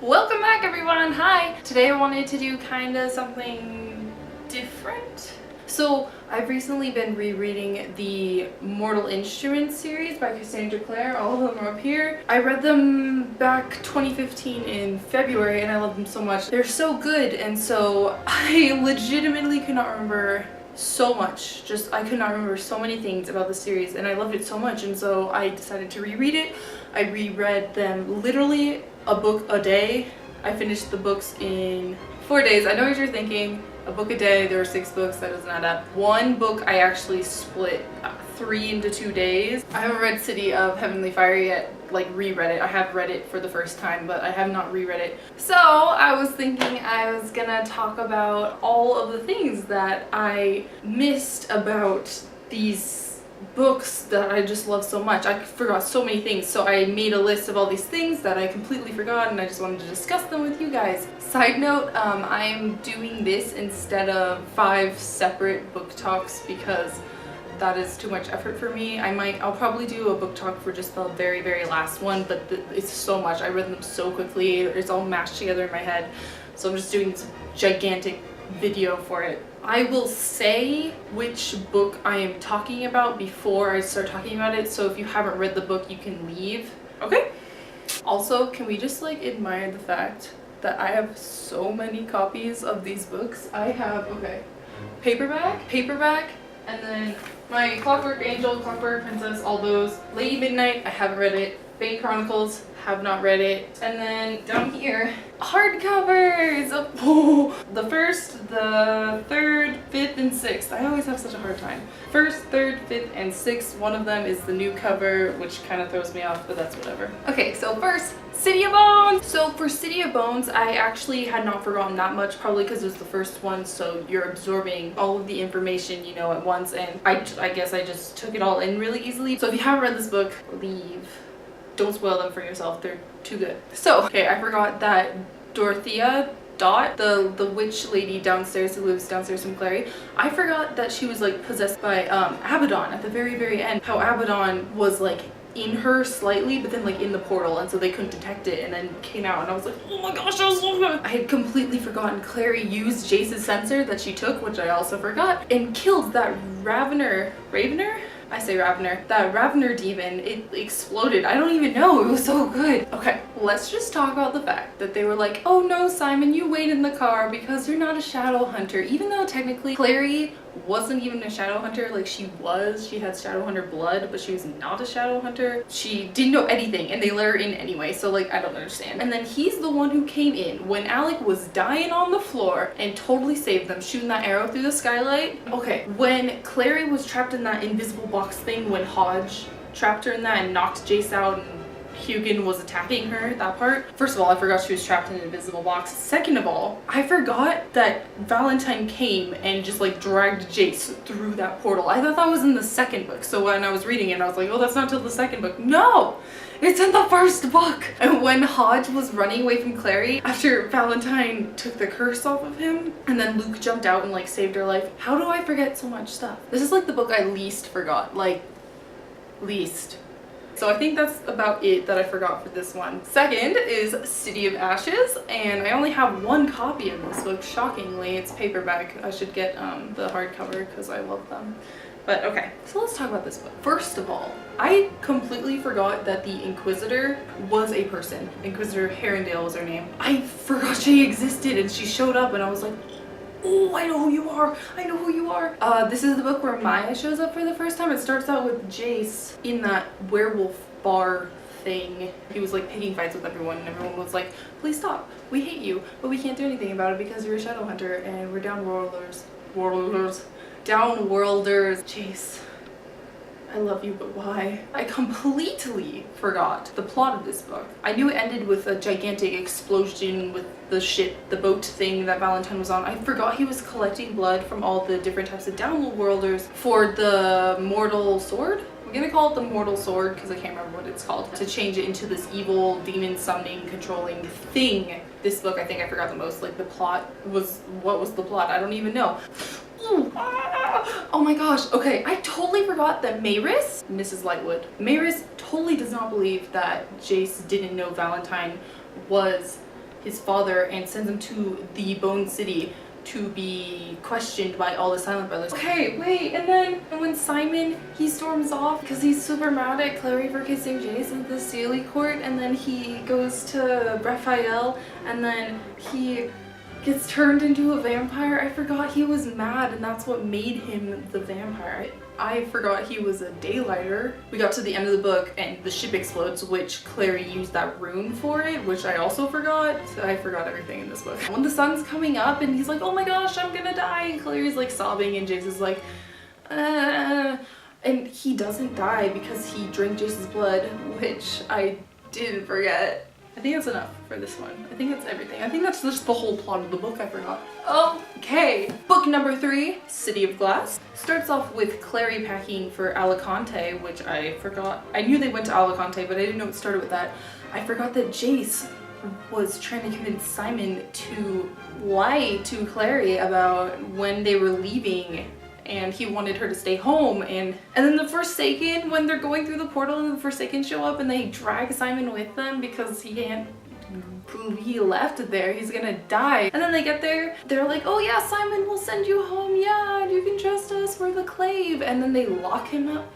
Welcome back everyone, hi! Today I wanted to do kind of something different. So I've recently been rereading the Mortal Instruments series by Cassandra Clare. All of them are up here. I read them back 2015 in February and I love them so much. They're so good, and so I legitimately could not remember so much. I could not remember so many things about the series and I loved it so much, and so I decided to reread it. I reread them literally a book a day. I finished the books in 4 days. I know what you're thinking. A book a day, there were 6 books, that doesn't add up. One book I actually split 3 into 2 days. I haven't read City of Heavenly Fire yet, like reread it. I have read it for the first time, but I have not reread it. So I was thinking I was gonna talk about all of the things that I missed about these books that I just love so much. I forgot so many things, so I made a list of all these things that I completely forgot and I just wanted to discuss them with you guys. Side note, I'm doing this instead of 5 separate book talks because that is too much effort for me. I'll probably do a book talk for just the very last one, but it's so much. I read them so quickly, it's all mashed together in my head, so I'm just doing this gigantic video for it. I will say which book I am talking about before I start talking about it, so if you haven't read the book you can leave. Okay? Also, can we just like admire the fact that I have so many copies of these books? I have, okay, paperback, and then my Clockwork Angel, Clockwork Princess, all those. Lady Midnight, I haven't read it. Bane Chronicles, have not read it. And then down here, hardcovers! Oh, the 1st, the 3rd, 5th, and 6th. I always have such a hard time. 1st, 3rd, 5th, and 6th. One of them is the new cover, which kind of throws me off, but that's whatever. Okay, so first, City of Bones! So for City of Bones, I actually had not forgotten that much, probably because it was the first one, so you're absorbing all of the information, you know, at once, and I guess I just took it all in really easily. So if you haven't read this book, leave. Don't spoil them for yourself, they're too good. So, okay, I forgot that Dorothea Dot, the witch lady downstairs who lives downstairs from Clary, I forgot that she was like possessed by Abaddon at the very end. How Abaddon was like in her slightly, but then like in the portal, and so they couldn't detect it, and then came out, and I was like, oh my gosh, that was so good. I had completely forgotten Clary used Jace's sensor that she took, which I also forgot, and killed that Ravener? I say Ravener. That Ravener demon, it exploded. I don't even know, it was so good. Okay, let's just talk about the fact that they were like, oh no, Simon, you wait in the car because you're not a shadow hunter. Even though technically Clary wasn't even a shadow hunter, like she had shadow hunter blood, but she was not a shadow hunter. She didn't know anything and they let her in anyway, so like I don't understand. And then he's the one who came in when Alec was dying on the floor and totally saved them, shooting that arrow through the skylight. Okay, when Clary was trapped in that invisible box thing, when Hodge trapped her in that and knocked Jace out and Hugin was attacking her, that part. First of all, I forgot she was trapped in an invisible box. Second of all, I forgot that Valentine came and just like dragged Jace through that portal. I thought that was in the 2nd book, so when I was reading it I was like, oh, that's not till the 2nd book. No! It's in the 1st book! And when Hodge was running away from Clary after Valentine took the curse off of him, and then Luke jumped out and like saved her life. How do I forget so much stuff? This is like the book I least forgot, like least. So I think that's about it that I forgot for this one. Second is City of Ashes, and I only have 1 copy of this book, shockingly. It's paperback. I should get the hardcover because I love them. But okay, so let's talk about this book. First of all, I completely forgot that the Inquisitor was a person. Inquisitor Herondale was her name. I forgot she existed, and she showed up and I was like, oh, I know who you are! I know who you are! This is the book where Maya shows up for the first time. It starts out with Jace in that werewolf bar thing. He was like picking fights with everyone, and everyone was like, please stop. We hate you, but we can't do anything about it because you're a shadow hunter and we're downworlders. Downworlders. Jace, I love you, but why? I completely forgot the plot of this book. I knew it ended with a gigantic explosion with the ship, the boat thing that Valentine was on. I forgot he was collecting blood from all the different types of downworlders for the mortal sword. I'm gonna call it the mortal sword because I can't remember what it's called. To change it into this evil demon summoning controlling thing. This book I think I forgot the most. Like the plot was, what was the plot? I don't even know. Ooh, oh my gosh, okay, I totally forgot that Maris, Mrs. Lightwood, Maris totally does not believe that Jace didn't know Valentine was his father and sends him to the Bone City to be questioned by all the Silent Brothers. Okay, wait, and then when Simon, he storms off because he's super mad at Clary for kissing Jace at the Sealy Court, and then he goes to Raphael, and then he gets turned into a vampire. I forgot he was mad and that's what made him the vampire. I forgot he was a daylighter. We got to the end of the book and the ship explodes, which Clary used that rune for it, which I also forgot. So I forgot everything in this book. When the sun's coming up and he's like, oh my gosh, I'm gonna die, and Clary's like sobbing and Jace is like, and he doesn't die because he drank Jace's blood, which I did forget. I think that's enough for this one. I think that's everything. I think that's just the whole plot of the book I forgot. Okay, book number 3, City of Glass. Starts off with Clary packing for Alicante, which I forgot. I knew they went to Alicante, but I didn't know it started with that. I forgot that Jace was trying to convince Simon to lie to Clary about when they were leaving, and he wanted her to stay home, and then the Forsaken, when they're going through the portal and the Forsaken show up and they drag Simon with them because he left there, he's gonna die. And then they get there, they're like, oh yeah, Simon, we'll send you home, yeah, you can trust us, we're the Clave. And then they lock him up.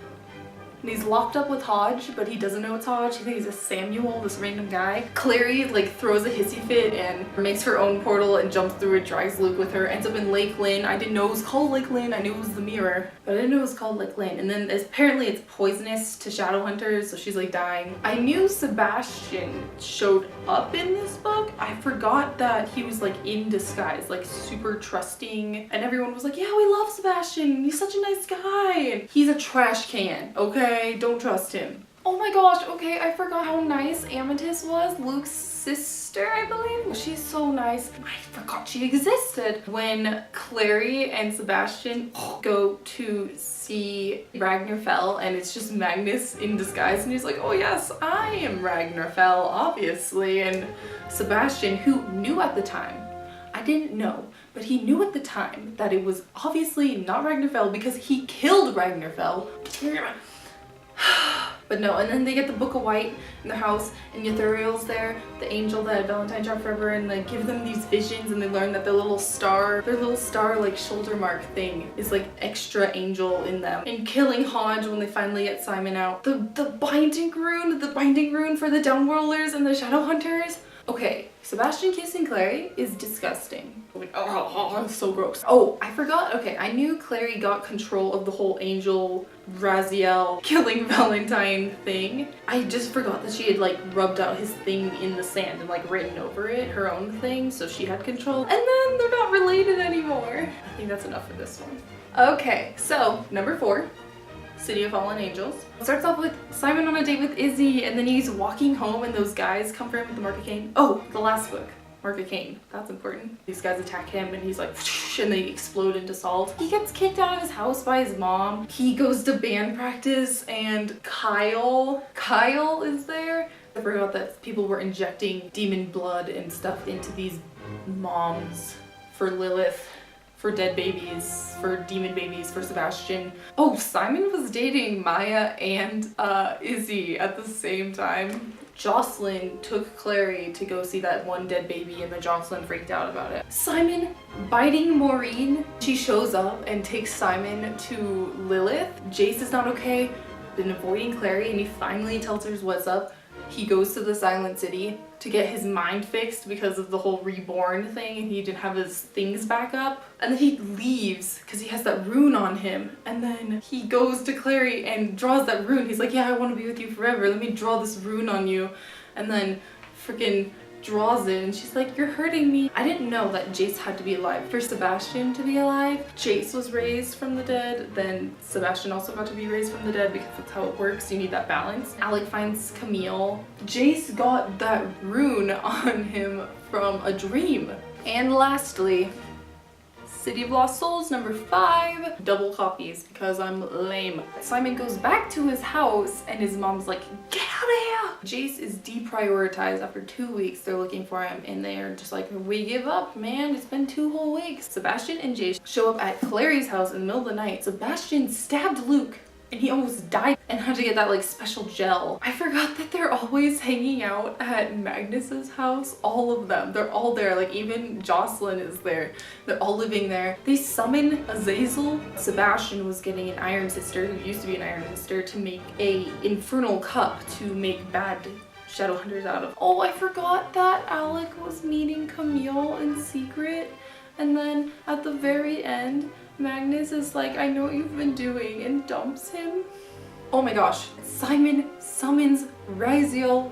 And he's locked up with Hodge, but he doesn't know it's Hodge. He thinks it's Samuel, this random guy. Clary like throws a hissy fit and makes her own portal and jumps through it, drags Luke with her, ends up in Lake Lynn. I didn't know it was called Lake Lynn, I knew it was the mirror, but I didn't know it was called Lake Lynn. And then apparently it's poisonous to Shadowhunters, so she's like dying. I knew Sebastian showed up in this book. I forgot that he was like in disguise, like super trusting, and everyone was like, yeah, we love Sebastian, he's such a nice guy. And he's a trash can, okay? Don't trust him. Oh my gosh, okay, I forgot how nice Amethyst was, Luke's sister, I believe. She's so nice. I forgot she existed. When Clary and Sebastian go to see Ragnar Fell, and it's just Magnus in disguise, and he's like, oh yes, I am Ragnar Fell, obviously. And Sebastian, who knew at the time, I didn't know, but he knew at the time that it was obviously not Ragnar Fell because he killed Ragnar Fell. But no, and then they get the Book of White in their house, and Ithuriel's there, the angel that Valentine shot forever, and they give them these visions, and they learn that their little star like shoulder mark thing is like extra angel in them. And killing Hodge when they finally get Simon out. The binding rune for the Downworlders and the Shadowhunters. Okay, Sebastian kissing Clary is disgusting. Oh, it's so gross. Oh, I forgot. Okay, I knew Clary got control of the whole Angel Raziel killing Valentine thing. I just forgot that she had like rubbed out his thing in the sand and like written over it, her own thing, so she had control. And then they're not related anymore. I think that's enough for this one. Okay, so number 4. City of Fallen Angels. It starts off with Simon on a date with Izzy, and then he's walking home and those guys come for him with the Mark of Cain. Oh, the last book. Mark of Cain. That's important. These guys attack him and he's like, and they explode into salt. He gets kicked out of his house by his mom. He goes to band practice and Kyle is there. I forgot that people were injecting demon blood and stuff into these moms for Lilith, for dead babies, for demon babies, for Sebastian. Oh, Simon was dating Maya and Izzy at the same time. Jocelyn took Clary to go see that one dead baby, and then Jocelyn freaked out about it. Simon biting Maureen. She shows up and takes Simon to Lilith. Jace is not okay, been avoiding Clary, and he finally tells her what's up. He goes to the Silent City to get his mind fixed because of the whole reborn thing, and he didn't have his things back up. And then he leaves because he has that rune on him. And then he goes to Clary and draws that rune. He's like, yeah, I want to be with you forever. Let me draw this rune on you. And then freaking draws it, and she's like, you're hurting me. I didn't know that Jace had to be alive for Sebastian to be alive. Jace was raised from the dead, then Sebastian also got to be raised from the dead because that's how it works. You need that balance. Alec finds Camille. Jace got that rune on him from a dream. And lastly, City of Lost Souls, number 5. Double copies because I'm lame. Simon goes back to his house and his mom's like, get out of here! Jace is deprioritized after 2 weeks. They're looking for him and they're just like, we give up, man. It's been 2 whole weeks. Sebastian and Jace show up at Clary's house in the middle of the night. Sebastian stabbed Luke and he almost died and had to get that like special gel. I forgot that they're always hanging out at Magnus's house. All of them. They're all there. Like even Jocelyn is there. They're all living there. They summon Azazel. Sebastian was getting an Iron Sister, who used to be an Iron Sister, to make a infernal cup to make bad Shadowhunters out of. Oh, I forgot that Alec was meeting Camille in secret. And then at the very end, Magnus is like, I know what you've been doing, and dumps him. Oh my gosh. Simon summons Raziel,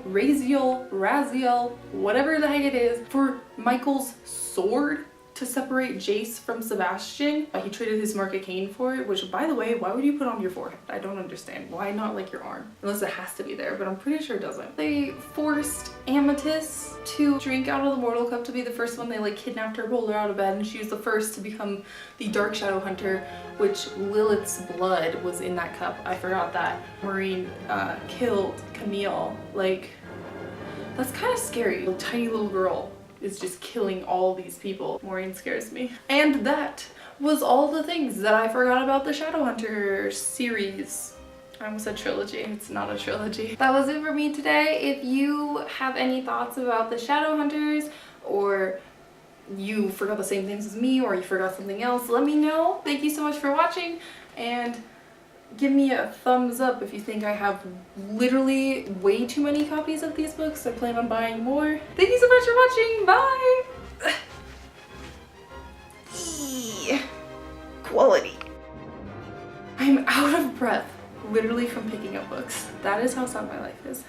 whatever the heck it is, for Michael's sword to separate Jace from Sebastian. He traded his Mark of Cain for it, which, by the way, why would you put on your forehead? I don't understand. Why not like your arm? Unless it has to be there, but I'm pretty sure it doesn't. They forced Amethyst to drink out of the Mortal Cup to be the first one. They like kidnapped her, rolled her out of bed, and she was the first to become the Dark Shadowhunter, which Lilith's blood was in that cup. I forgot that. Maureen killed Camille. Like, that's kind of scary. A tiny little girl is just killing all these people. Maureen scares me. And that was all the things that I forgot about the Shadowhunter series. I almost said trilogy. It's not a trilogy. That was it for me today. If you have any thoughts about the Shadowhunters, or you forgot the same things as me, or you forgot something else, let me know. Thank you so much for watching, and give me a thumbs up if you think I have literally way too many copies of these books. I plan on buying more. Thank you so much for watching. Bye! Quality. I'm out of breath, literally, from picking up books. That is how sad my life is.